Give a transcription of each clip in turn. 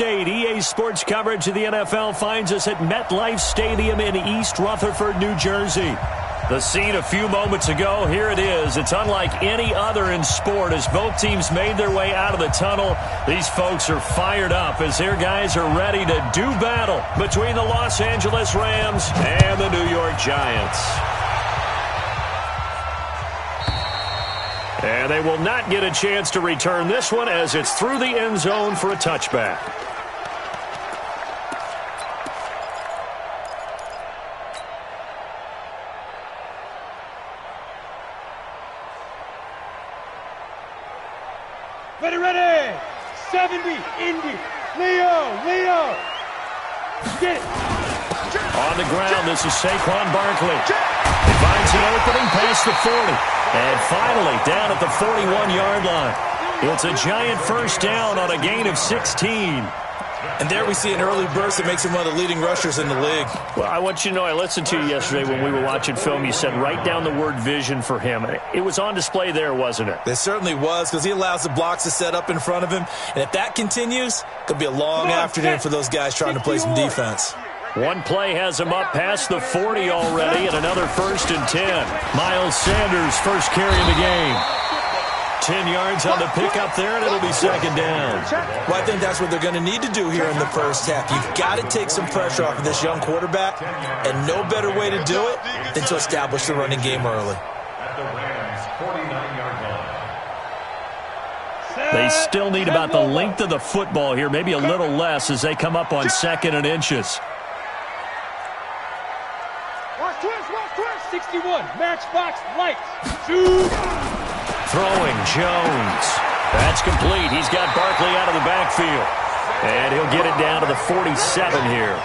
EA Sports coverage of the NFL finds us at MetLife Stadium in East Rutherford, New Jersey. The scene a few moments ago, here it is. It's unlike any other in sport as both teams made their way out of the tunnel. These folks are fired up as their guys are ready to do battle between the Los Angeles Rams and the New York Giants. And they will not get a chance to return this one as it's through the end zone for a touchback. Ready, 70, Indy, Leo, get it. On the ground, this is Saquon Barkley. He finds an opening past the 40. And finally, down at the 41-yard line. It's a giant first down on a gain of 16. And there we see an early burst that makes him one of the leading rushers in the league. Well, I want you to know, I listened to you yesterday when we were watching film. You said write down the word vision for him. It was on display there, wasn't it? It certainly was, because he allows the blocks to set up in front of him. And if that continues, it could be a long afternoon for those guys trying to play some defense. One play has him up past the 40 already, and another 1st and 10. Miles Sanders, first carry of the game. 10 yards on the pickup there, and it'll be second down. Well, I think that's what they're going to need to do here in the first half. You've got to take some pressure off of this young quarterback, and no better way to do it than to establish the running game early. They still need about the length of the football here, maybe a little less as they come up on 2nd and inches. Watch twist, 61, matchbox, lights, shoot. Throwing, Jones. That's complete. He's got Barkley out of the backfield. And he'll get it down to the 47 here.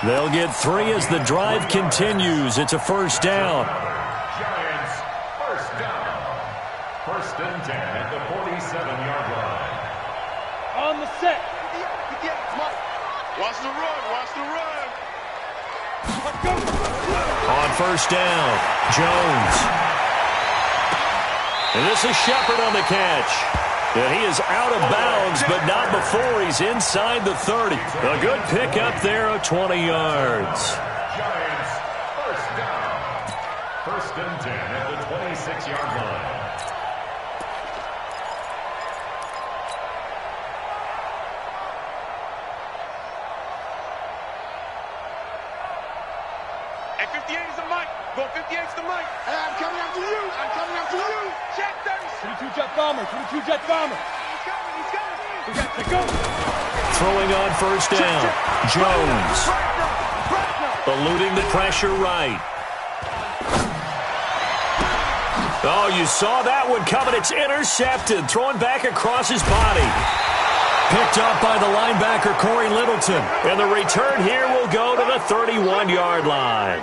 They'll get 3 as the drive continues. It's a first down. Giants, first down. 1st and 10 at the 47-yard line. On the set. Watch the run. Let's go. On first down, Jones. And this is Shepard on the catch. And he is out of bounds, but not before he's inside the 30. A good pickup there of 20 yards. Giants, first down. 1st and 10 at the 26-yard line. Hey, 58 is the mic. Go 58 is the mic. Hey, I'm coming after you. Check 30. 22 jet bomber. He's coming. We got to go. Throwing on first down, Jones. Eluding the pressure right. Oh, you saw that one coming. It's intercepted. Throwing back across his body. Picked up by the linebacker, Corey Littleton. And the return here will go to the 31-yard line.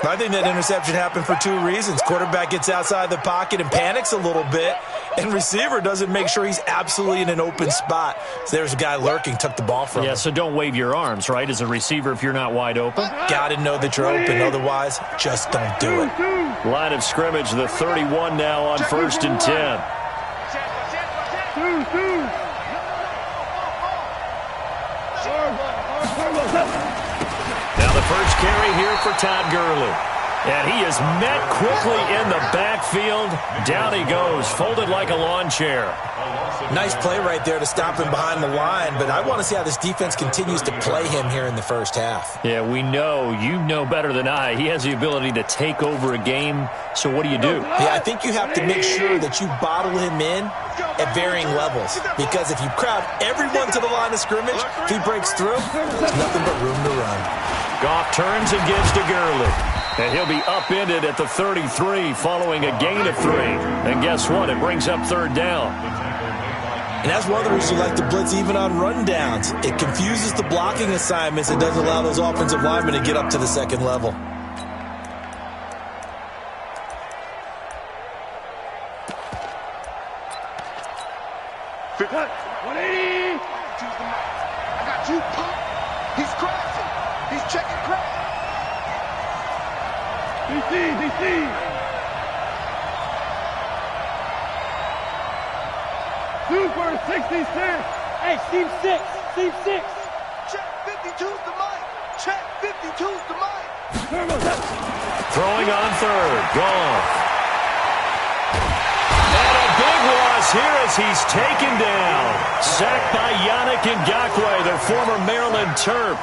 I think that interception happened for 2 reasons. Quarterback gets outside the pocket and panics a little bit, and receiver doesn't make sure he's absolutely in an open spot. So there's a guy lurking, took the ball from him. Yeah, so don't wave your arms, right, as a receiver if you're not wide open. Got to know that you're open. Otherwise, just don't do it. Line of scrimmage, the 31 now on 1st and 10. Now the first carry here for Todd Gurley. And he is met quickly in the backfield. Down he goes, folded like a lawn chair. Nice play right there to stop him behind the line, but I want to see how this defense continues to play him here in the first half. Yeah, we know. You know better than I. He has the ability to take over a game, so what do you do? Yeah, I think you have to make sure that you bottle him in at varying levels, because if you crowd everyone to the line of scrimmage, if he breaks through, there's nothing but room to run. Goff turns and gives to Gurley. And he'll be upended at the 33 following a gain of 3. And guess what? It brings up 3rd down. And that's one of the reasons you like to blitz even on rundowns. It confuses the blocking assignments. It doesn't allow those offensive linemen to get up to the 2nd level. Cut. 180. I got you pumped. He's crashing. He's checking crash. DC. Super 66. Hey, Steve 6. Receive 6. Check 52's the mic. Check 52's the mic. Throwing on third. Gone. And a big loss here as he's taken down. Sacked by Yannick Ngakoue, their former Maryland Terp.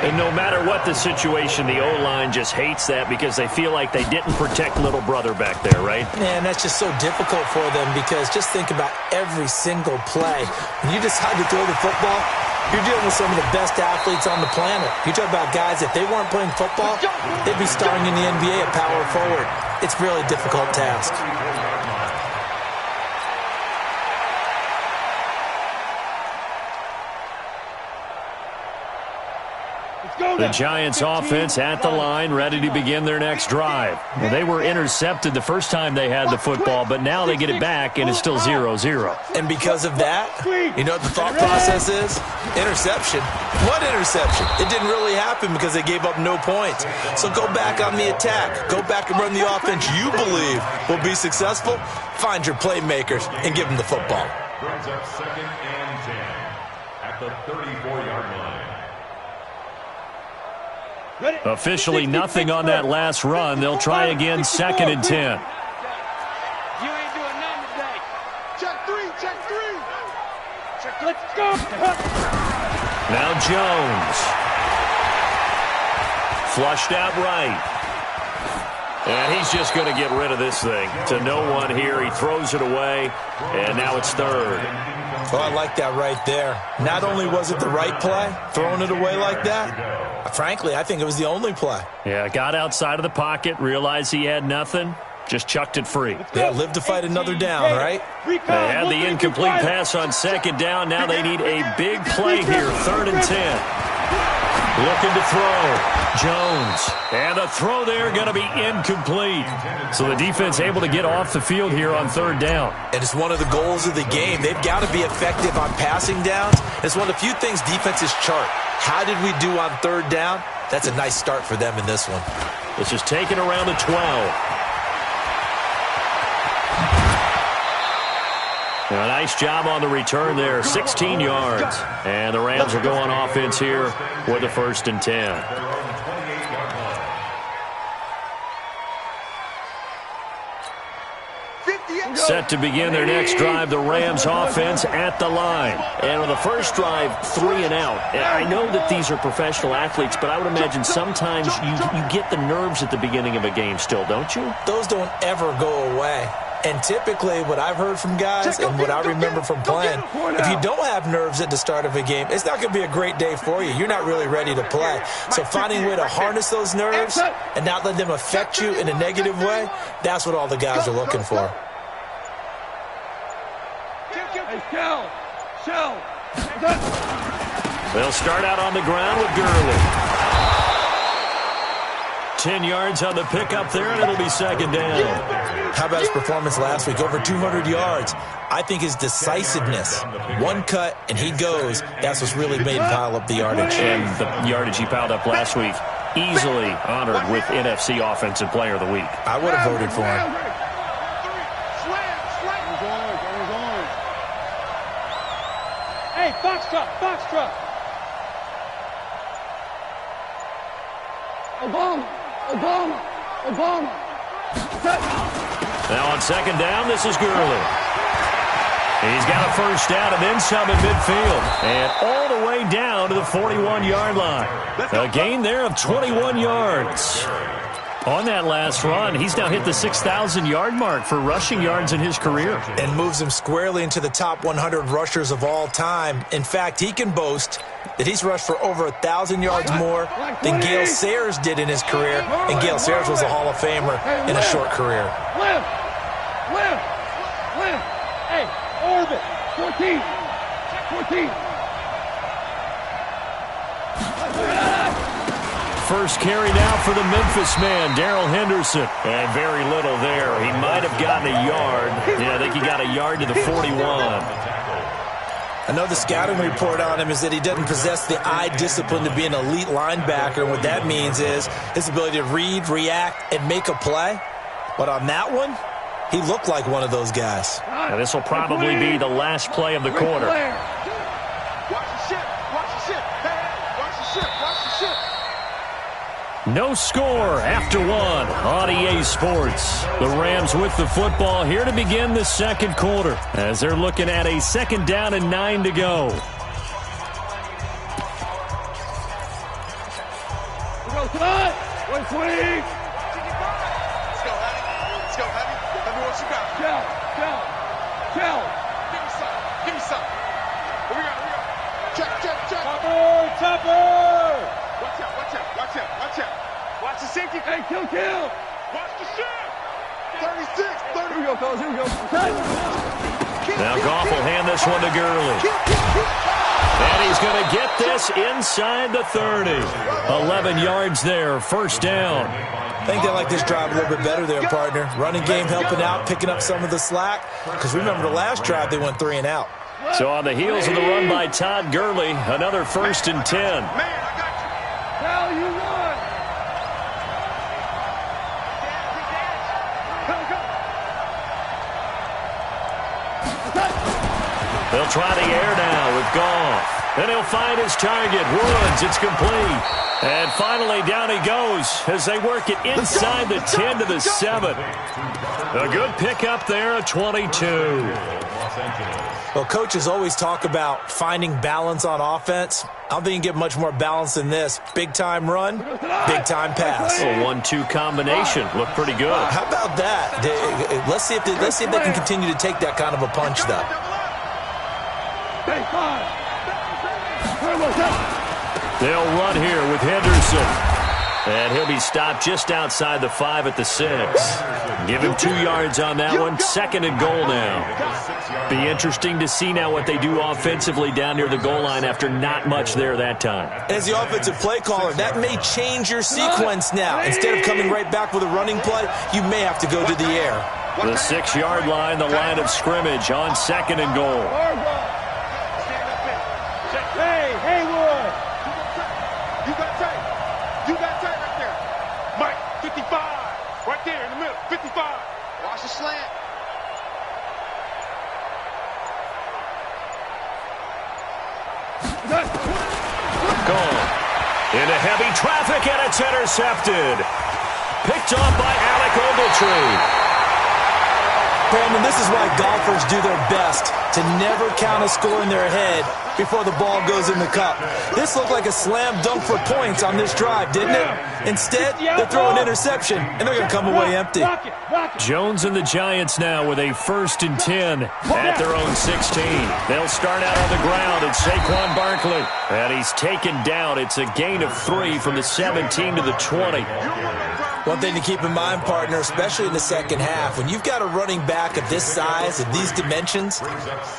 And no matter what the situation, the O-line just hates that because they feel like they didn't protect little brother back there, right? Man, that's just so difficult for them because just think about every single play. When you decide to throw the football, you're dealing with some of the best athletes on the planet. You talk about guys, if they weren't playing football, they'd be starring in the NBA at power forward. It's a really difficult task. The Giants offense at the line, ready to begin their next drive. Well, they were intercepted the first time they had the football, but now they get it back, and it's still 0-0. And because of that, you know what the thought process is? Interception. What interception? It didn't really happen because they gave up no points. So go back on the attack. Go back and run the offense you believe will be successful. Find your playmakers and give them the football. Brings up 2nd and 10 at the 34-yard line. Officially nothing on that last run. They'll try again 2nd and 10. You ain't doing nothing today. Check 3. Check 3. Check, let's go. Now Jones. Flushed out right. And he's just going to get rid of this thing. To no one here. He throws it away. And now it's 3rd. Oh, I like that right there. Not only was it the right play, throwing it away like that, frankly, I think it was the only play. Yeah, got outside of the pocket, realized he had nothing, just chucked it free. Yeah, live to fight another down, right? They had the incomplete pass on 2nd down. Now they need a big play here, 3rd and 10. Looking to throw. Jones. And the throw there going to be incomplete. So the defense able to get off the field here on 3rd down. And it's one of the goals of the game. They've got to be effective on passing downs. It's one of the few things defenses chart. How did we do on 3rd down? That's a nice start for them in this one. This is taken around the 12. A nice job on the return there, 16 yards. And the Rams are going offense here with the 1st and 10. Set to begin their next drive, the Rams offense at the line. And on the first drive, 3 and out. And I know that these are professional athletes, but I would imagine sometimes you get the nerves at the beginning of a game still, don't you? Those don't ever go away. And typically what I've heard from guys and what I remember from playing, if you don't have nerves at the start of a game, it's not going to be a great day for you. You're not really ready to play. So finding a way to harness those nerves and not let them affect you in a negative way, that's what all the guys are looking for. They'll start out on the ground with Gurley. 10 yards on the pickup there, and it'll be 2nd down. How about his performance last week? Over 200 yards. I think his decisiveness, one cut and he goes, that's what's really made him pile up the yardage. And the yardage he piled up last week, easily honored with NFC Offensive Player of the Week. I would have voted for him. Hey, Foxtrot. Obama. Now on 2nd down, this is Gurley. He's got a 1st down and then some at midfield. And all the way down to the 41-yard line. A gain there of 21 yards. On that last run, he's now hit the 6,000-yard mark for rushing yards in his career. And moves him squarely into the top 100 rushers of all time. In fact, he can boast that he's rushed for over 1,000 yards more than Gale Sayers did in his career. And Gale Sayers was a Hall of Famer in a short career. Live. Hey, orbit. 14. First carry now for the Memphis man, Darrell Henderson. And very little there. He might have gotten a yard. Yeah, I think he got a yard to the 41. I know the scouting report on him is that he doesn't possess the eye discipline to be an elite linebacker. And what that means is his ability to read, react, and make a play. But on that one, he looked like one of those guys. Now this will probably be the last play of the quarter. Watch the shit. ship. Hey, watch the ship. Watch the ship. No score after one on EA Sports. The Rams with the football here to begin the second quarter as they're looking at a 2nd down and 9 to go. Let's go, son. 120. Let's go, Heavy. Let's go, Heavy. Heavy, what you got? Kill. Give me some. Give me some. Here we go. Check. Chopper. Watch out. Watch the safety. Hey, kill. Watch the ship. 36, 30. Here we go, fellas. Here we go. Now Goff will hand this one to Gurley. And he's going to get this inside the 30. 11 yards there, 1st down. I think they like this drive a little bit better there, partner. Running game helping out, picking up some of the slack. Because remember the last drive, they went 3 and out. So on the heels of the run by Todd Gurley, another 1st and 10. Man, I got you. Hell, you won. They'll try the air now with Goff. And he'll find his target. Woods, it's complete. And finally down he goes as they work it inside the 10 to the 7. A good pickup there, a 22. Well, coaches always talk about finding balance on offense. I don't think you can get much more balance than this. Big-time run, big-time pass. A 1-2 combination. Looked pretty good. How about that? Let's see if they can continue to take that kind of a punch, though. They'll run here with Henderson. And he'll be stopped just outside the 5 at the 6. Give him 2 yards on that one. 2nd and goal now. Be interesting to see now what they do offensively down near the goal line after not much there that time. As the offensive play caller, that may change your sequence now. Instead of coming right back with a running play, you may have to go to the air. The 6-yard line, the line of scrimmage on 2nd and goal. Hey, Haywood. You got tight right there. Mike, 55. Right there in the middle. 55. Watch the slant. Gone. Into heavy traffic, and it's intercepted. Picked off by Alec Ogletree. Brandon, this is why golfers do their best to never count a score in their head before the ball goes in the cup. This looked like a slam dunk for points on this drive, didn't it? Instead, they throw an interception, and they're going to come away empty. Jones and the Giants now with a 1st and 10 at their own 16. They'll start out on the ground at Saquon Barkley. And he's taken down. It's a gain of 3 from the 17 to the 20. One thing to keep in mind, partner, especially in the second half, when you've got a running back of this size and these dimensions,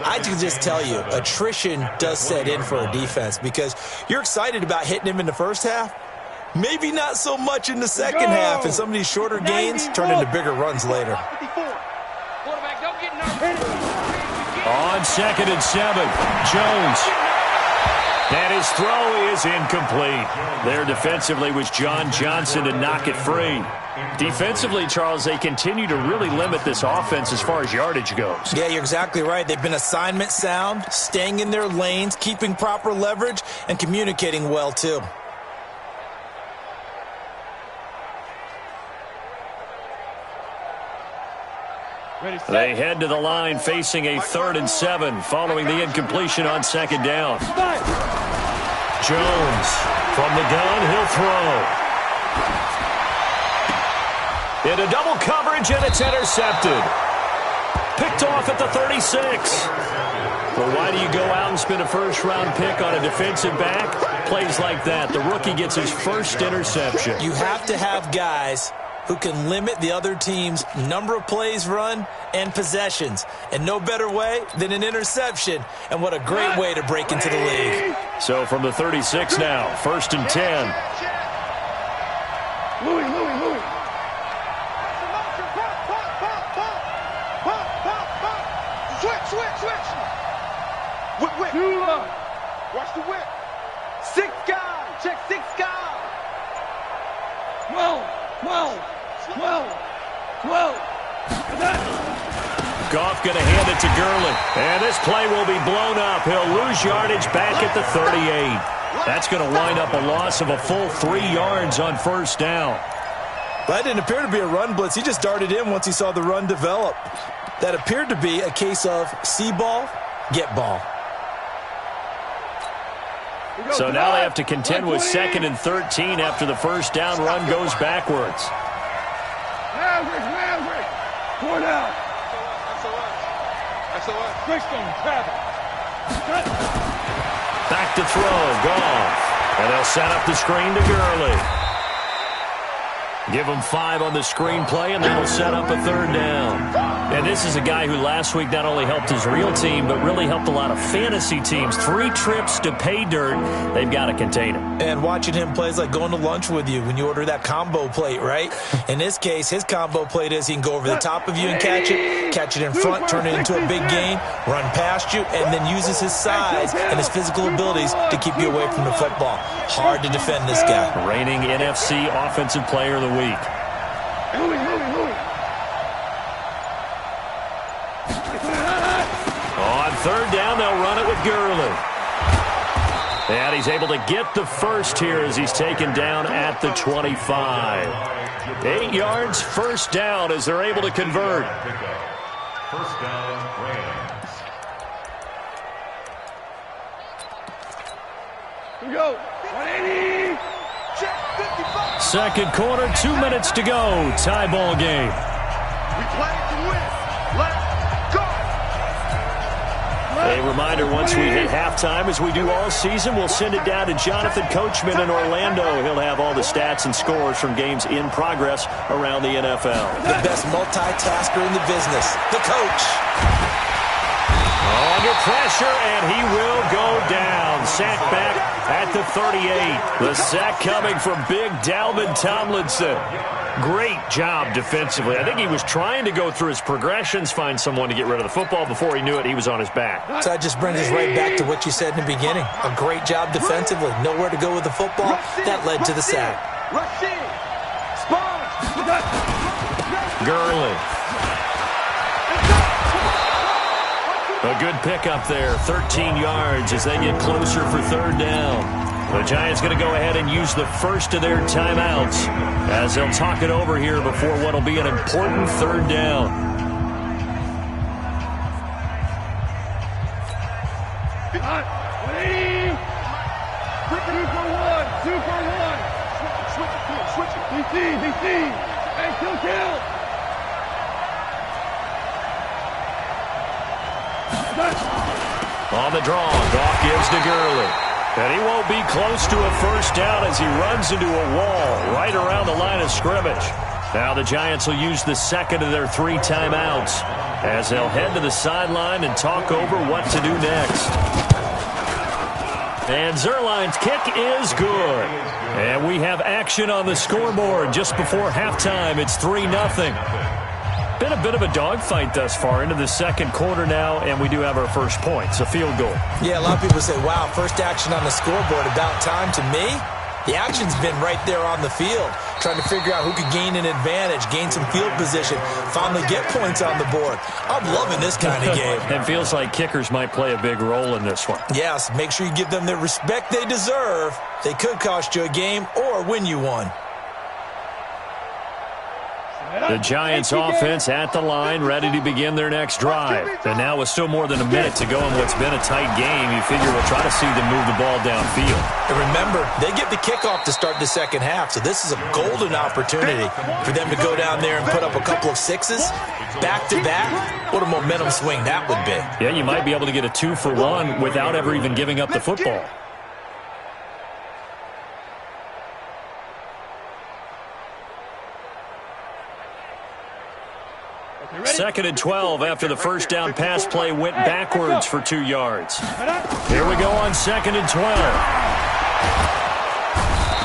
I can just tell you, attrition does set in for a defense because you're excited about hitting him in the first half. Maybe not so much in the second half, and some of these shorter gains turn into bigger runs later. On 2nd and 7, Jones. And his throw is incomplete. There defensively was John Johnson to knock it free. Defensively, Charles, they continue to really limit this offense as far as yardage goes. Yeah, you're exactly right. They've been assignment sound, staying in their lanes, keeping proper leverage, and communicating well, too. They head to the line facing a 3rd and 7 following the incompletion on 2nd down. Jones from the gun, he'll throw. Into double coverage, and it's intercepted. Picked off at the 36. Well, why do you go out and spend a 1st-round pick on a defensive back? Plays like that. The rookie gets his 1st interception. You have to have guys who can limit the other team's number of plays run and possessions. And no better way than an interception. And what a great way to break into the league. So from the 36 now, 1st and 10. Louis. Switch. Whip. Watch the whip. 6 guys. Check 6 guys. 12. Goff going to hand it to Gurley. And this play will be blown up. He'll lose yardage back at the 38. That's going to wind up a loss of a full 3 yards on first down. That didn't appear to be a run blitz. He just darted in once he saw the run develop. That appeared to be a case of see ball, get ball. So now they have to contend with 2nd and 13 after the first down run goes backwards. Maverick. 4 down. Back to throw, Goff. And they'll set up the screen to Gurley. Give him 5 on the screen play, and that'll set up a 3rd down. And this is a guy who last week not only helped his real team, but really helped a lot of fantasy teams. 3 trips to pay dirt. They've got to contain him. And watching him play is like going to lunch with you when you order that combo plate, right? In this case, his combo plate is he can go over the top of you and catch it in front, turn it into a big gain, run past you, and then uses his size and his physical abilities to keep you away from the football. Hard to defend this guy. Reigning NFC Offensive Player of the Week. On 3rd down, they'll run it with Gurley. And he's able to get the first here as he's taken down at the 25. 8 yards, first down as they're able to convert. First down, Rams. Here we go. 180. Check 55. Second quarter, 2 minutes to go. Tie ball game. We play to win. Let's go. A reminder, once we hit halftime, as we do all season, we'll send it down to Jonathan Coachman in Orlando. He'll have all the stats and scores from games in progress around the NFL. The best multitasker in the business, the coach. Under pressure, and he will go down. Sacked back at the 38. The sack coming from big Dalvin Tomlinson. Great job defensively. I think he was trying to go through his progressions, find someone to get rid of the football. Before he knew it, he was on his back. So that just brings us right back to what you said in the beginning. A great job defensively. Nowhere to go with the football. That led to the sack. Gurley. A good pickup there, 13 yards as they get closer for 3rd down. The Giants going to go ahead and use the first of their timeouts as they'll talk it over here before what will be an important 3rd down. Kill. On the draw, Goff gives to Gurley. And he won't be close to a first down as he runs into a wall right around the line of scrimmage. Now the Giants will use the second of their 3 timeouts as they'll head to the sideline and talk over what to do next. And Zerline's kick is good. And we have action on the scoreboard just before halftime. It's 3-0. Been a bit of a dogfight thus far into the second quarter now, and we do have our first points, a field goal. Yeah, a lot of people say, wow, first action on the scoreboard, about time. To me, the action's been right there on the field, trying to figure out who could gain an advantage, gain some field position, finally get points on the board. I'm loving this kind of game. It feels like kickers might play a big role in this one. Yes, make sure you give them the respect they deserve. They could cost you a game or win you one. The Giants offense at the line, ready to begin their next drive. And now with still more than a minute to go in what's been a tight game, you figure we'll try to see them move the ball downfield. And remember, they get the kickoff to start the second half, so this is a golden opportunity for them to go down there and put up a couple of sixes back-to-back. What a momentum swing that would be. Yeah, you might be able to get a 2-for-1 without ever even giving up the football. Second and 12 after the first down pass play went backwards for 2 yards. Here we go on 2nd and 12.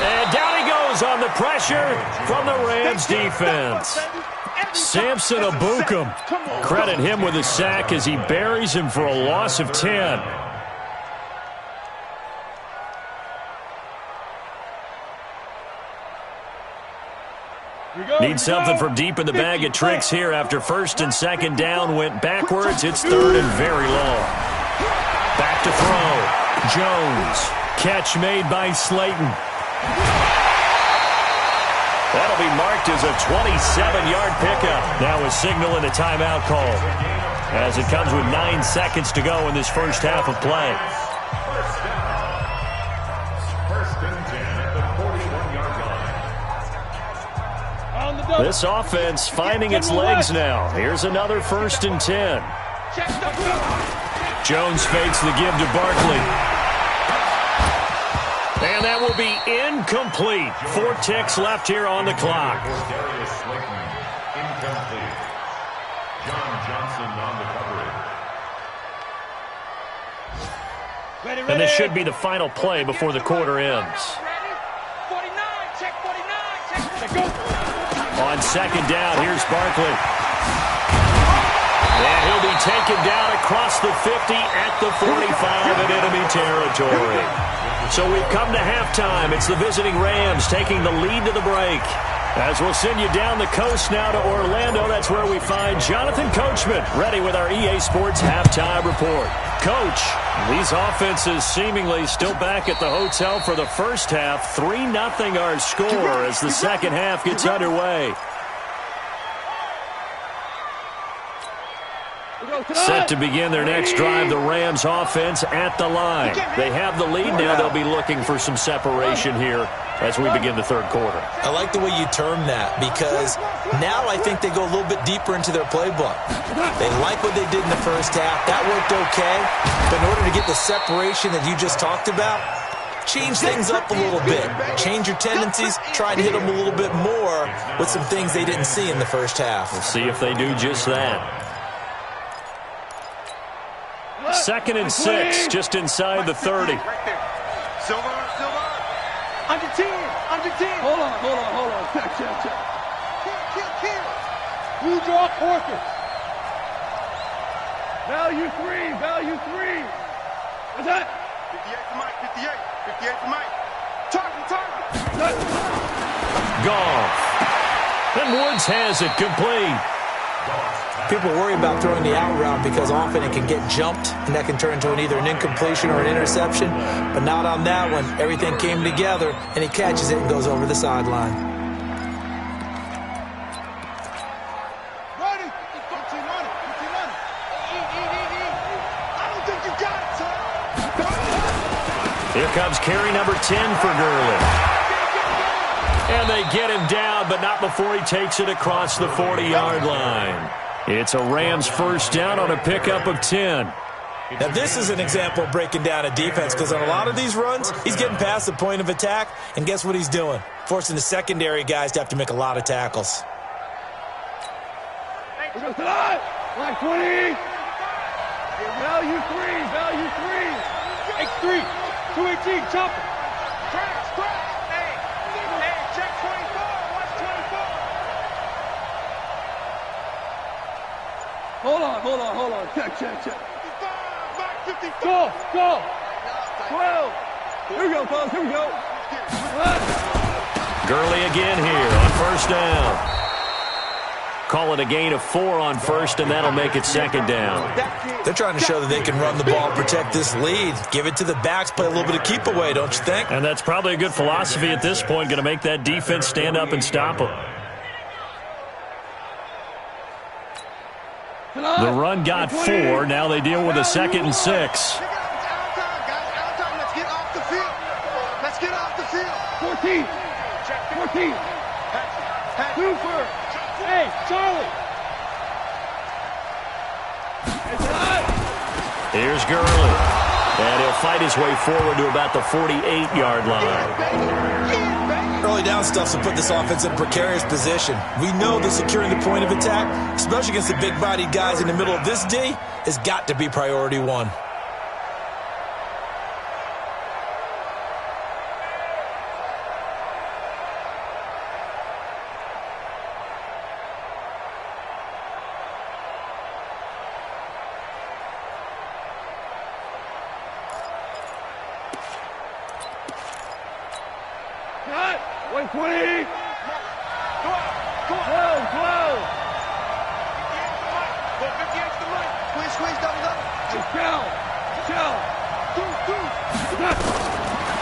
And down he goes on the pressure from the Rams defense. Samson Abukum. Credit him with a sack as he buries him for a loss of 10. Need something from deep in the bag of tricks here after first and second down went backwards. It's third and very long. Back to throw. Jones. Catch made by Slayton. That'll be marked as a 27-yard pickup. Now a signal and a timeout call as it comes with 9 seconds to go in this first half of play. First and 10 at the 41-yard line. This offense finding its legs now. Here's another first and 10. Jones fakes the give to Barkley. And that will be incomplete. 4 ticks left here on the clock. Incomplete. John Johnson on the coverage. And this should be the final play before the quarter ends. 49, check 49, check. On second down, here's Barkley. And he'll be taken down across the 50 at the 45 in enemy territory. So we've come to halftime. It's the visiting Rams taking the lead to the break. As we'll send you down the coast now to Orlando, that's where we find Jonathan Coachman ready with our EA Sports halftime report. Coach, these offenses seemingly still back at the hotel for the first half. 3-0 our score as the second half gets underway. Set to begin their next drive, the Rams offense at the line. They have the lead now. They'll be looking for some separation here as we begin the third quarter. I like the way you term that because now I think they go a little bit deeper into their playbook. They like what they did in the first half. That worked okay. But in order to get the separation that you just talked about, change things up a little bit. Change your tendencies. Try and hit them a little bit more with some things they didn't see in the first half. We'll see if they do just that. 2nd and 6, just inside the 30. Silver. Under 10. Hold on. Check. Kill. You draw Porker. Value three. What's that? 58 to Mike, 58 to Mike. Target. Goff. And Woods has it complete. People worry about throwing the out route because often it can get jumped, and that can turn into either an incompletion or an interception. But not on that one. Everything came together, and he catches it and goes over the sideline. Ready? Put your money. I don't think you got it, son. Here comes carry number 10 for Gurley. And they get him down, but not before he takes it across the 40-yard line. It's a Rams first down on a pickup of 10. Now, this is an example of breaking down a defense because on a lot of these runs, he's getting past the point of attack, and guess what he's doing? Forcing the secondary guys to have to make a lot of tackles. Black 20. Value three. X3. 218. Chopper. Crash. Hey, check 24. Watch 24. Hold on. Check. 55. Back 54. Go. 12. Here we go, fellas. Gurley again here on first down. Call it a gain of 4 on first, and that'll make it second down. They're trying to show that they can run the ball, protect this lead. Give it to the backs, play a little bit of keep away, don't you think? And that's probably a good philosophy at this point, going to make that defense stand up and stop them. The run got 4. Now they deal with a 2nd and 6. Let's get off the field. 14. Super. Hey, Charlie. Here's Gurley. And he'll fight his way forward to about the 48-yard line. Early down stuff will put this offense in a precarious position. We know that securing the point of attack, especially against the big-bodied guys in the middle of this D, has got to be priority one. Squeeze, double.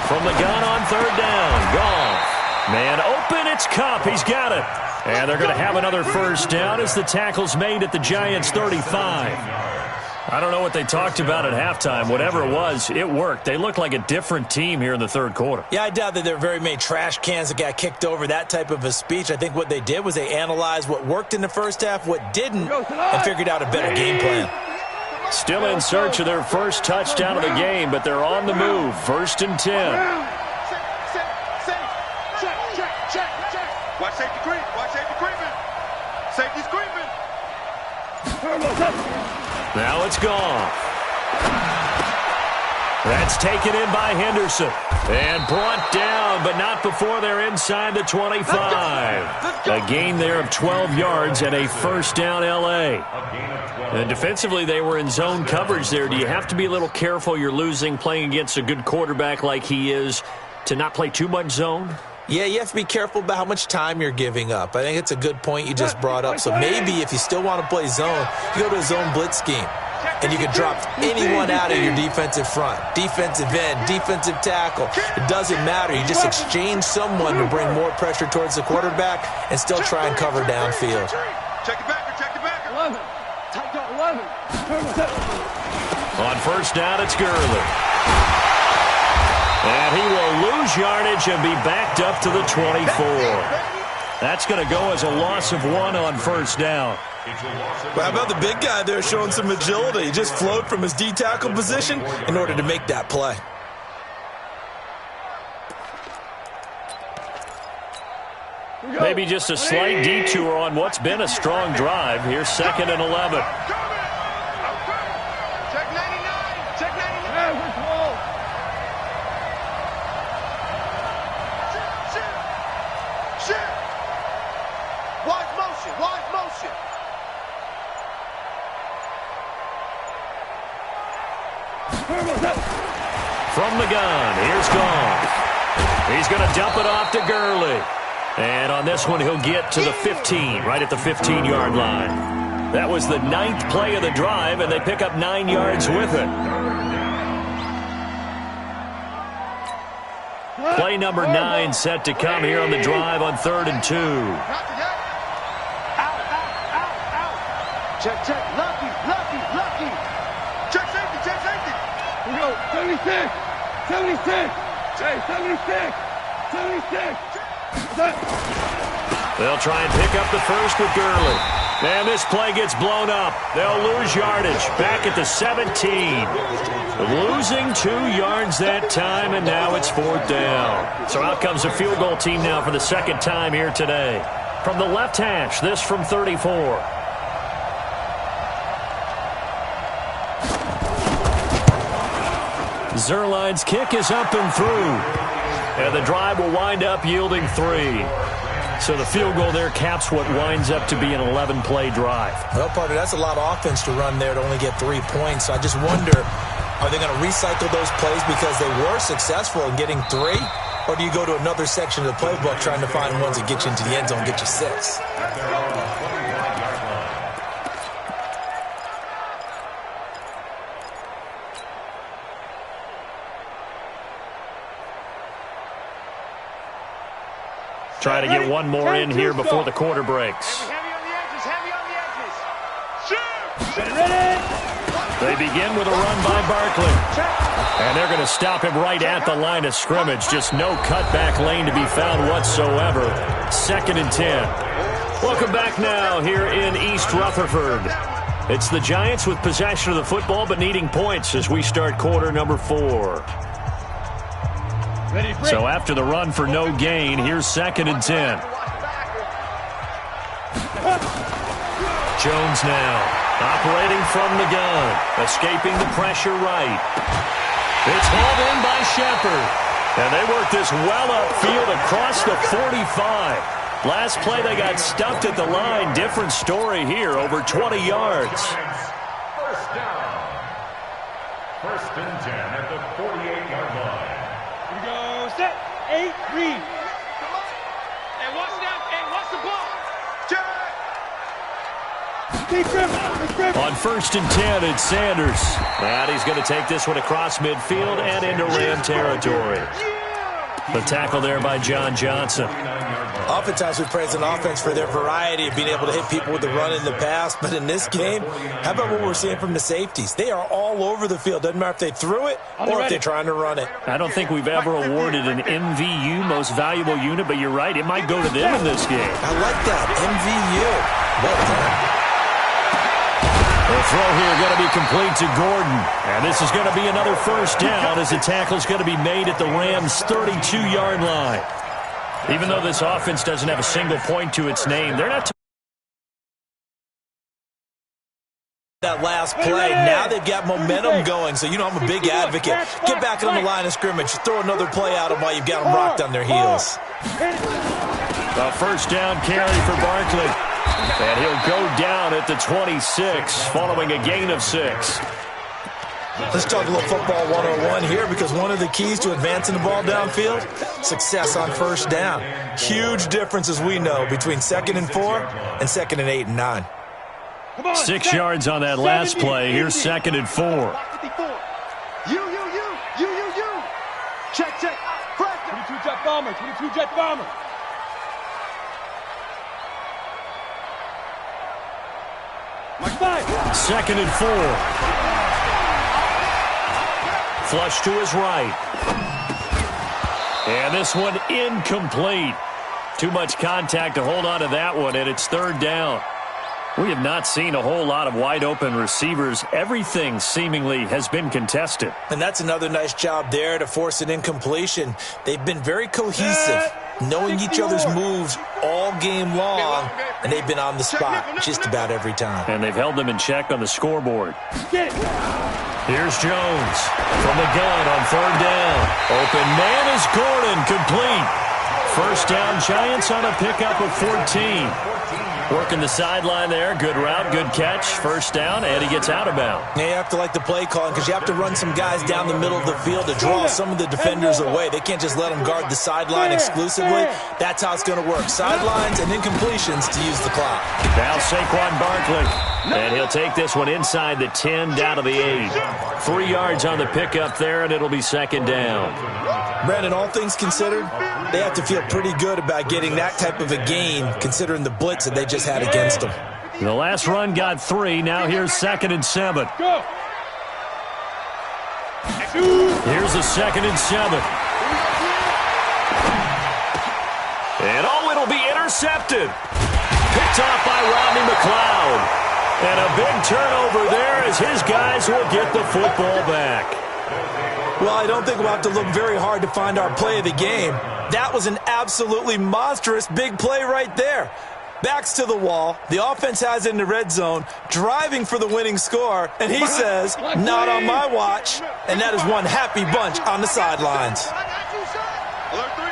From the gun on third down. Goff. Man open, it's Kupp. He's got it. And they're going to have another first down as the tackle's made at the Giants' 35. I don't know what they talked about at halftime. Whatever it was, it worked. They looked like a different team here in the third quarter. Yeah, I doubt that there were very many trash cans that got kicked over, that type of a speech. I think what they did was they analyzed what worked in the first half, what didn't, and figured out a better game plan. Still in search of their first touchdown of the game, but they're on the move. 1st and 10. Watch safety creep. Watch safety creeping. Safety's creeping. Now it's gone. That's taken in by Henderson. And brought down, but not before they're inside the 25. A gain there of 12 yards and a first down L.A. And defensively, they were in zone coverage there. Do you have to be a little careful you're losing playing against a good quarterback like he is to not play too much zone? Yeah, you have to be careful about how much time you're giving up. I think it's a good point you just brought up. So maybe if you still want to play zone, you go to a zone blitz scheme. And you can drop anyone out of your defensive front. Defensive end, defensive tackle. It doesn't matter. You just exchange someone to bring more pressure towards the quarterback and still try and cover downfield. Check it back. 11. Tight up 11. On first down, it's Gurley. And he will lose yardage and be backed up to the 24. That's going to go as a loss of 1 on first down. Well, how about the big guy there showing some agility? He just flowed from his D-tackle position in order to make that play. Maybe just a slight detour on what's been a strong drive. Here's 2nd and 11. Check 99. Check 99. Shit. Wide motion. From the gun, here's Goff. He's going to dump it off to Gurley. And on this one, he'll get to the 15, right at the 15-yard line. That was the 9th play of the drive, and they pick up 9 yards with it. Play number 9 set to come here on the drive on 3rd and 2. Check. Lucky. Check safety. We go. 76. Hey, 76. They'll try and pick up the first with Gurley. And this play gets blown up. They'll lose yardage. Back at the 17. Losing 2 yards that time, and now it's 4th down. So out comes a field goal team now for the 2nd time here today. From the left hash, this from 34. Zerline's kick is up and through. And the drive will wind up yielding 3. So the field goal there caps what winds up to be an 11-play drive. Well, partner, that's a lot of offense to run there to only get 3 points. So I just wonder, are they going to recycle those plays because they were successful in getting 3? Or do you go to another section of the playbook trying to find ones that get you into the end zone and get you 6? Try to get one more in here before the quarter breaks. Heavy on the edges. Shoot! They begin with a run by Barkley. And they're going to stop him right at the line of scrimmage. Just no cutback lane to be found whatsoever. 2nd and 10. Welcome back now here in East Rutherford. It's the Giants with possession of the football but needing points as we start quarter number 4. So after the run for no gain, here's 2nd and 10. Jones now operating from the gun, escaping the pressure right. It's hauled in by Shepard. And they work this well upfield across the 45. Last play they got stuffed at the line. Different story here, over 20 yards. First down. 1st and 10 at the 48-yard line. Set, 8, read. And watch the ball. On 1st and 10, it's Sanders. And he's going to take this one across midfield and into Ram territory. The tackle there by John Johnson. Oftentimes we praise an offense for their variety of being able to hit people with the run in the pass. But in this game, how about what we're seeing from the safeties? They are all over the field. Doesn't matter if they threw it or if they're trying to run it. I don't think we've ever awarded an MVU, most valuable unit, but you're right. It might go to them in this game. I like that. MVU. Well done. The throw here going to be complete to Gordon. And this is going to be another first down as the tackle is going to be made at the Rams' 32-yard line. Even though this offense doesn't have a single point to its name, they're not that last play. Now they've got momentum going, so you know I'm a big advocate. Get back on the line of scrimmage. Throw another play out of while you've got them rocked on their heels. A first down carry for Barkley. And he'll go down at the 26 following a gain of 6. Let's talk a little football 101 here, because one of the keys to advancing the ball downfield, success on first down. Huge difference, as we know, between 2nd and 4 and 2nd and 8 and 9. 6 yards on that last play. Here's 2nd and 4. You. Check. 22 jet bomber. 22 jet bomber. Second and 4. Flush to his right. And this one incomplete. Too much contact to hold on to that one, and it's 3rd down. We have not seen a whole lot of wide-open receivers. Everything seemingly has been contested. And that's another nice job there to force an incompletion. They've been very cohesive, knowing each other's moves all game long, and they've been on the spot just about every time. And they've held them in check on the scoreboard. Here's Jones from the gun on 3rd down. Open man is Gordon, complete. First down, Giants on a pickup of 14. Working the sideline there. Good route, good catch. First down, and he gets out of bounds. Yeah, you have to like the play calling, because you have to run some guys down the middle of the field to draw some of the defenders away. They can't just let them guard the sideline exclusively. That's how it's going to work. Sidelines and incompletions to use the clock. Now Saquon Barkley. And he'll take this one inside the 10 down to the 8. 3 yards on the pickup there, and it'll be 2nd down. Brandon, all things considered, they have to feel pretty good about getting that type of a gain, considering the blitz that they just had against them. The last run got 3. Now here's 2nd and 7. Here's a 2nd and 7. And it'll be intercepted. Picked off by Rodney McLeod. And a big turnover there as his guys will get the football back. Well, I don't think we'll have to look very hard to find our play of the game. That was an absolutely monstrous big play right there. Backs to the wall. The offense has it in the red zone, driving for the winning score. And he says, not on my watch. And that is one happy bunch on the sidelines. Alert 3.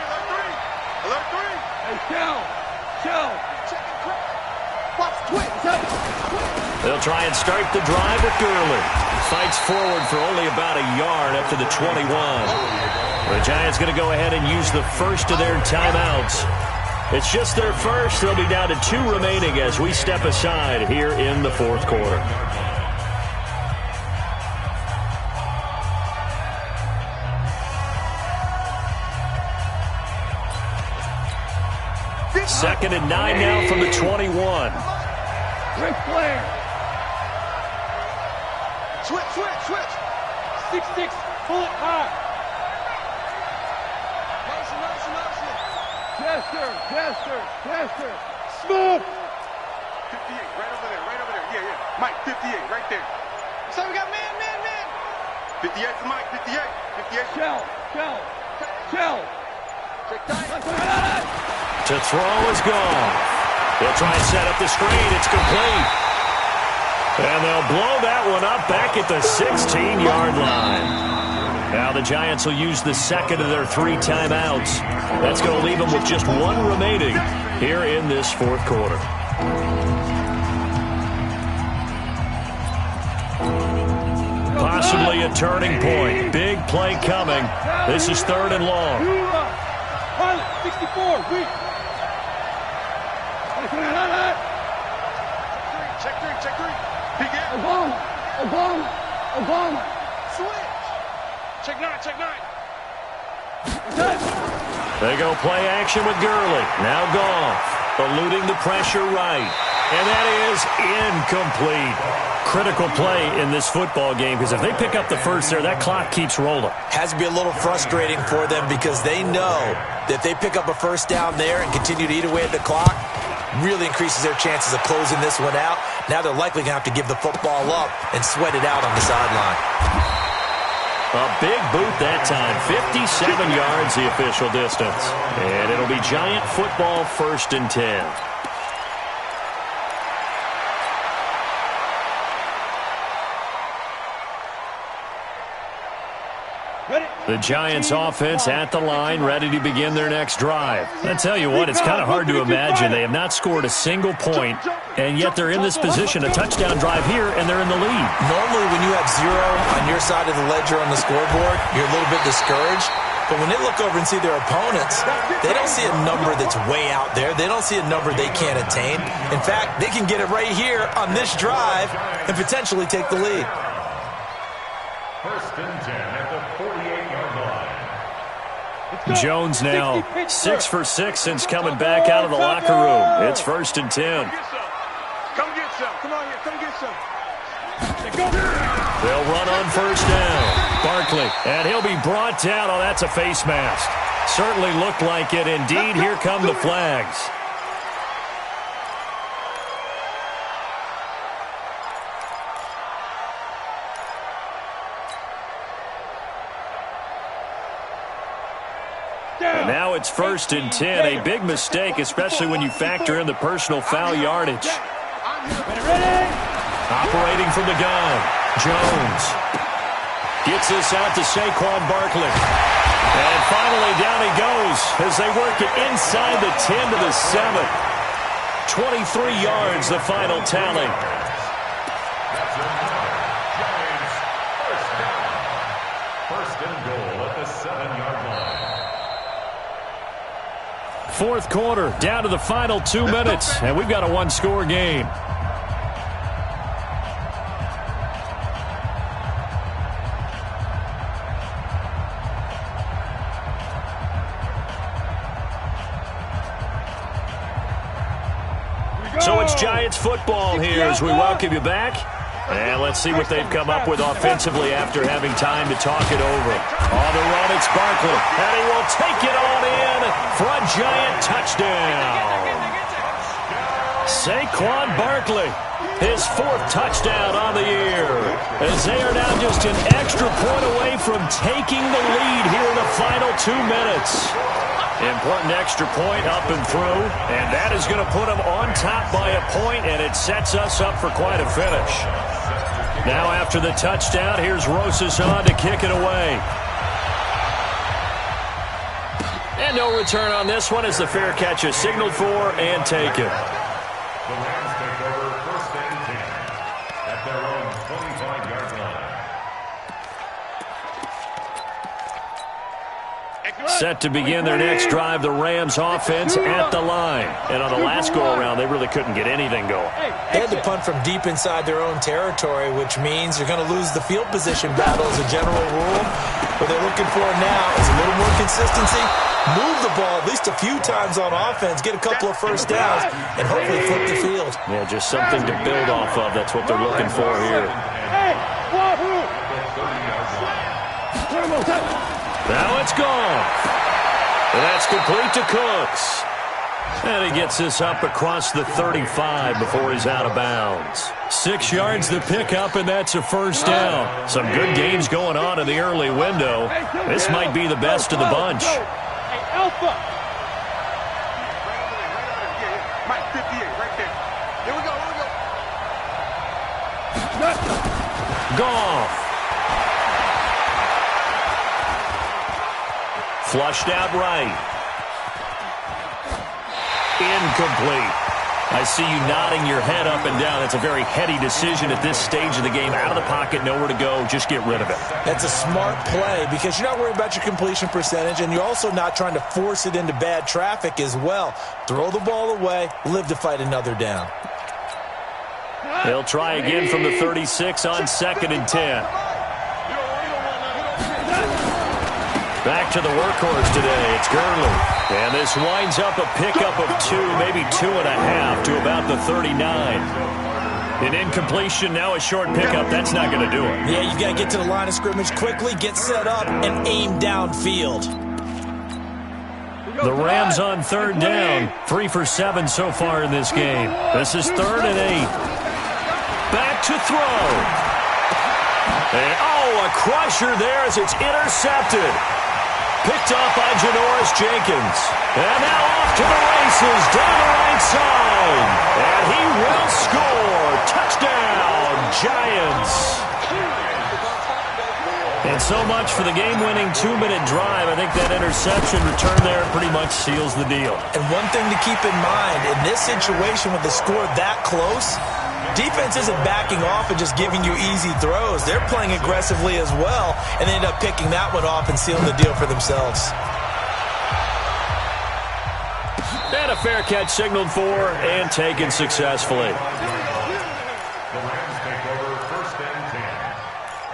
Hey, Kel. Watch, twitch. They'll try and start the drive with Gurley. Fights forward for only about a yard up to the 21. The Giants going to go ahead and use the first of their timeouts. It's just their first. They'll be down to 2 remaining as we step aside here in the 4th quarter. Second and 9 now from the 21. Ric Flair. Switch. 6-6, pull it high. Motion. Gesture. Smooth. 58, right over there. Yeah. Mike, 58, right there. So we got man. 58 to Mike, 58. Shell. Check time. To throw is gone. They'll try and set up the screen. It's complete. And they'll blow that one up back at the 16-yard line. Now the Giants will use the second of their 3 timeouts. That's going to leave them with just 1 remaining here in this 4th quarter. Possibly a turning point. Big play coming. This is 3rd and long. 64, weak. check 3. Peek it. Obama. Switch. Check 9, check 9. They go play action with Gurley. Now Goff, eluding the pressure right. And that is incomplete. Critical play in this football game, because if they pick up the first there, that clock keeps rolling. Has to be a little frustrating for them because they know that if they pick up a first down there and continue to eat away at the clock, really increases their chances of closing this one out. Now they're likely going to have to give the football up and sweat it out on the sideline. A big boot that time. 57 yards the official distance. And it'll be Giant football 1st and 10. The Giants offense at the line, ready to begin their next drive. I tell you what, it's kind of hard to imagine. They have not scored a single point, and yet they're in this position, a touchdown drive here, and they're in the lead. Normally when you have 0 on your side of the ledger on the scoreboard, you're a little bit discouraged. But when they look over and see their opponents, they don't see a number that's way out there. They don't see a number they can't attain. In fact, they can get it right here on this drive and potentially take the lead. 1st and 10 at the 48-yard line. Jones now 6 for 6 since coming back out of the locker room. It's 1st and 10. Come get some. Come on here. Come get some. They'll run on 1st down. Barkley, and he'll be brought down. Oh, that's a face mask. Certainly looked like it. Indeed, here come the flags. And now it's 1st and 10. A big mistake, especially when you factor in the personal foul yardage. Operating from the gun, Jones gets this out to Saquon Barkley. And finally down he goes as they work it inside the 10 to the 7. 23 yards, the final tally. That's another Giants 1st down. 1st and goal at the 7-yard line. 4th quarter, down to the final 2 minutes, and we've got a one-score game. So it's Giants football here as we welcome you back. And let's see what they've come up with offensively after having time to talk it over. On the run, it's Barkley. And he will take it on in for a Giant touchdown. Saquon Barkley, his 4th touchdown on the year. As they are now just an extra point away from taking the lead here in the final 2 minutes. Important extra point up and through, and that is going to put them on top by a point, and it sets us up for quite a finish. Now after the touchdown, here's Rosas on to kick it away. And no return on this one as the fair catch is signaled for and taken. The Rams take over 1st and 10 at their own 25-yard line. Set to begin their next drive, the Rams offense at the line. And on the last go-around, they really couldn't get anything going. They had to punt from deep inside their own territory, which means you're going to lose the field position battle as a general rule. What they're looking for now is a little more consistency, move the ball at least a few times on offense, get a couple of first downs, and hopefully flip the field. Yeah, just something to build off of. That's what they're looking for here. Now it's gone. And that's complete to Cooks. And he gets this up across the 35 before he's out of bounds. 6 yards to pick up, and that's a 1st down. Some good games going on in the early window. This might be the best of the bunch. Hey, Alpha. Mike, 58, right there. Here we go, here we go. Goff. Flushed out right. Incomplete. I see you nodding your head up and down. That's a very heady decision at this stage of the game. Out of the pocket, nowhere to go. Just get rid of it. That's a smart play because you're not worried about your completion percentage, and you're also not trying to force it into bad traffic as well. Throw the ball away, live to fight another down. They'll try again from the 36 on 2nd and 10. Back to the workhorse today. It's Gurley. And this winds up a pickup of 2, maybe 2.5 to about the 39. An incompletion, now a short pickup. That's not going to do it. Yeah, you've got to get to the line of scrimmage quickly, get set up, and aim downfield. The Rams on 3rd down. 3 for 7 so far in this game. This is 3rd and 8. Back to throw. And, a crusher there as it's intercepted. Picked off by Janoris Jenkins. And now off to the races down the right side. And he will score. Touchdown, Giants. And so much for the game-winning 2-minute drive. I think that interception return there pretty much seals the deal. And one thing to keep in mind, in this situation with the score that close, defense isn't backing off and just giving you easy throws. They're playing aggressively as well, and they end up picking that one off and sealing the deal for themselves. And a fair catch signaled for and taken successfully. The Rams take over 1st and 10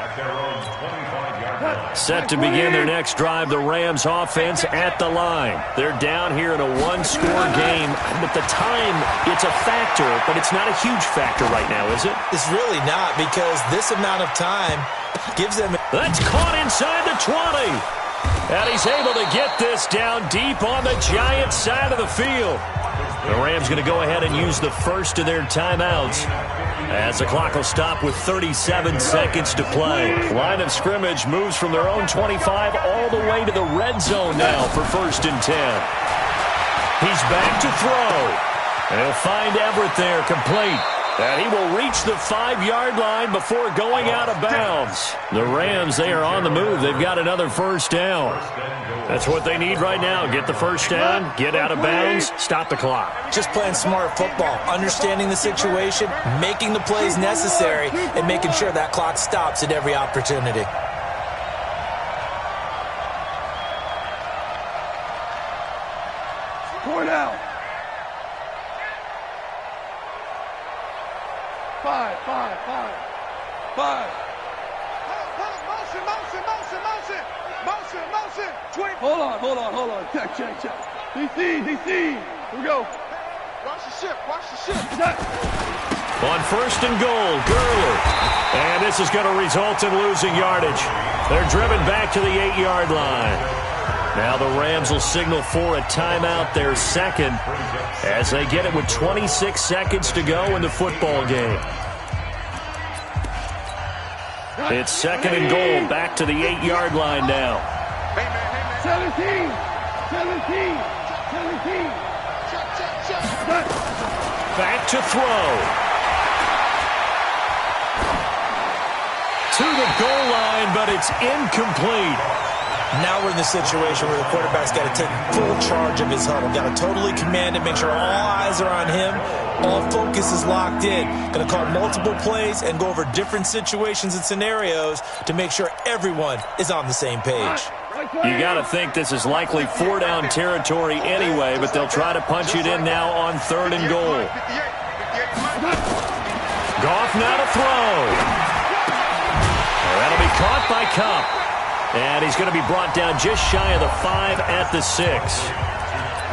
at their own 25-yard line. Set to begin their next drive, the Rams offense at the line. They're down here in a 1-score game. With the time, it's a factor, but it's not a huge factor right now, is it? It's really not, because this amount of time gives them... That's caught inside the 20. And he's able to get this down deep on the Giants side of the field. The Rams going to go ahead and use the first of their timeouts, as the clock will stop with 37 seconds to play. Line of scrimmage moves from their own 25 all the way to the red zone now for 1st and 10. He's back to throw. And he'll find Everett there, complete. And he will reach the 5-yard line before going out of bounds. The Rams, they are on the move. They've got another 1st down. That's what they need right now. Get the 1st down, get out of bounds, stop the clock. Just playing smart football, understanding the situation, making the plays necessary, and making sure that clock stops at every opportunity. Score now. 5. Motion. 20. Hold on. Check. DC. Here we go. Watch the ship. On 1st and goal, Gurley. And this is going to result in losing yardage. They're driven back to the 8-yard line. Now the Rams will signal for a timeout, their 2nd, as they get it with 26 seconds to go in the football game. It's 2nd and goal, back to the 8-yard line now. 17. Back to throw. To the goal line, but it's incomplete. Now we're in the situation where the quarterback's got to take full charge of his huddle. Got to totally command it, make sure all eyes are on him. All focus is locked in. Going to call multiple plays and go over different situations and scenarios to make sure everyone is on the same page. You got to think this is likely 4-down territory anyway, but they'll try to punch it in now on 3rd and goal. Goff now to throw. That'll be caught by Kupp. And he's going to be brought down just shy of the 5 at the 6.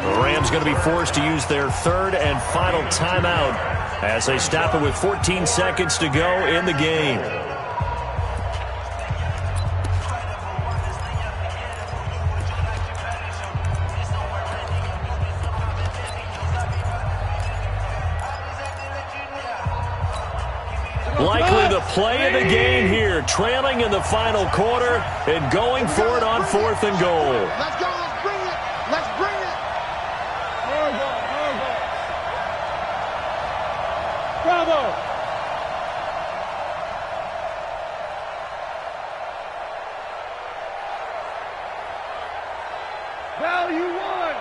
The Rams going to be forced to use their 3rd and final timeout as they stop it with 14 seconds to go in the game. Likely the play of the game here, trailing in the final quarter and going for it on 4th and goal. Let's go. Let's bring it. Bravo. Value 1.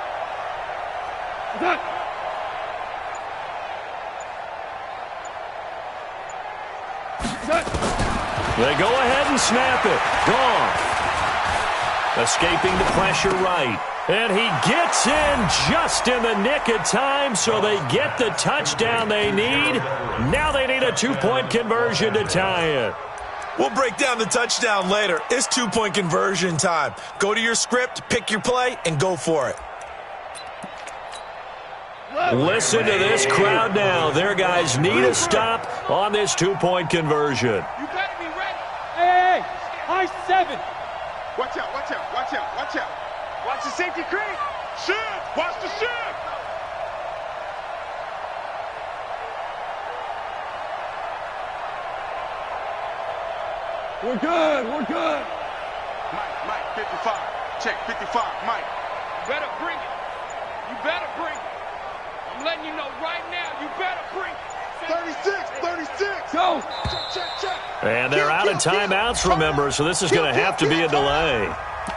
Done. They go ahead and snap it. Gone. Escaping the pressure right. And he gets in just in the nick of time, so they get the touchdown they need. Now they need a two-point conversion to tie it. We'll break down the touchdown later. It's two-point conversion time. Go to your script, pick your play, and go for it. Listen to this crowd now. Their guys need a stop on this two-point conversion. You better be ready. Hey, high 7. Watch out, watch out, watch out, watch out. Watch the safety creep. Shift, watch the shift. We're good, we're good. Mike, 55. Check, 55, Mike. You better bring it. You better bring it. I'm letting you know right now, you better bring it. 36. Go. Check. And they're out of timeouts, remember, so this is going to have to be a delay.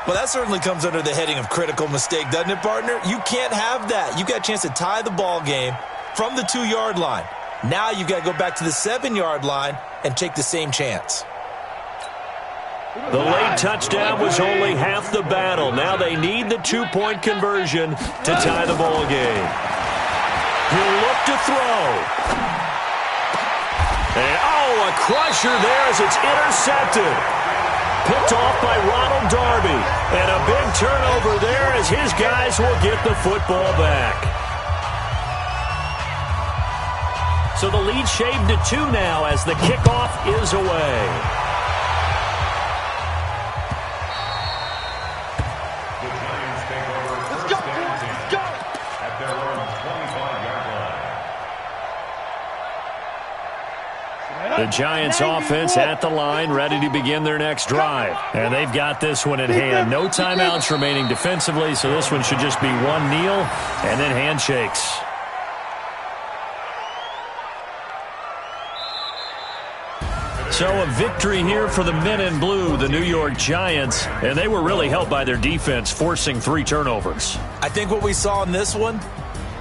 Well, that certainly comes under the heading of critical mistake, doesn't it, partner? You can't have that. You got a chance to tie the ball game from the 2-yard line. Now you've got to go back to the 7-yard line and take the same chance. The late touchdown was only half the battle. Now they need the two-point conversion to tie the ball game. He'll look to throw. And, a crusher there as it's intercepted. Picked off by Ronald Darby. And a big turnover there as his guys will get the football back. So the lead shaved to 2 now as the kickoff is away. The Giants offense at the line, ready to begin their next drive. And they've got this one in hand. No timeouts remaining defensively, so this one should just be one kneel and then handshakes. So a victory here for the men in blue, the New York Giants, and they were really helped by their defense, forcing 3 turnovers. I think what we saw in this one,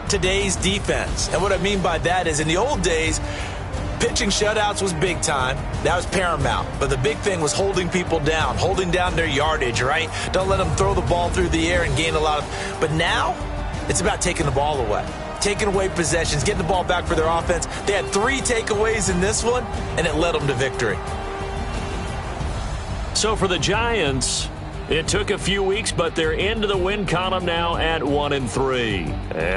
today's defense. And what I mean by that is in the old days, pitching shutouts was big time. That was paramount. But the big thing was holding people down, holding down their yardage, right? Don't let them throw the ball through the air and gain a lot of... But now, it's about taking the ball away. Taking away possessions, getting the ball back for their offense. They had 3 takeaways in this one, and it led them to victory. So for the Giants, it took a few weeks, but they're into the win column now at 1-3. And